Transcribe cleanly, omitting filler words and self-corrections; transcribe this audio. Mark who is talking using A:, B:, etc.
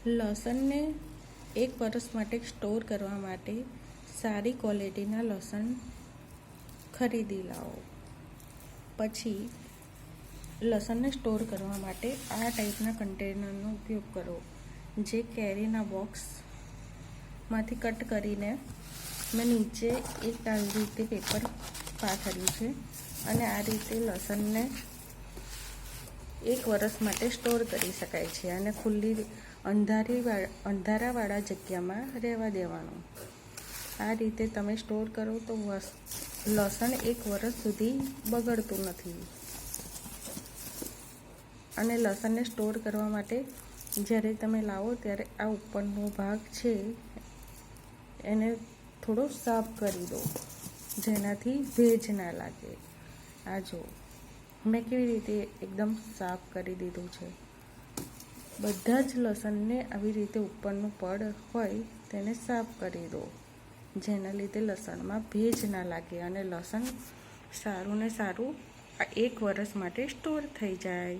A: લસણને 1 વર્ષ માટે સ્ટોર કરવા માટે સારી ક્વોલિટીના લસણ ખરીદી લાવો. પછી લસણને સ્ટોર કરવા માટે આ ટાઈપના કન્ટેનરનો ઉપયોગ કરો, જે કેરીના બોક્સમાંથી કટ કરીને મેં નીચે એક આવી રીતે પેપર પાથર્યું છે અને આ રીતે લસણને 1 વર્ષ માટે સ્ટોર કરી શકાય છે અને ખુલ્લી અંધારાવાળા જગ્યામાં રહેવા દેવાનું. આ રીતે તમે સ્ટોર કરો તો લસણ 1 વર્ષ સુધી બગડતું નથી. અને લસણને સ્ટોર કરવા માટે જ્યારે તમે લાવો ત્યારે આ ઉપરનો ભાગ છે એને થોડો સાફ કરી દો, જેનાથી ભેજ ના લાગે. આ જો મેં કેવી રીતે એકદમ સાફ કરી દીધું છે. બધા જ લસણને આવી રીતે ઉપરનું પડ હોય તેને સાફ કરી દો, જેના લીધે લસણમાં ભેજ ના લાગે અને લસણ સારું ને સારું આ 1 વર્ષ માટે સ્ટોર થઈ જાય.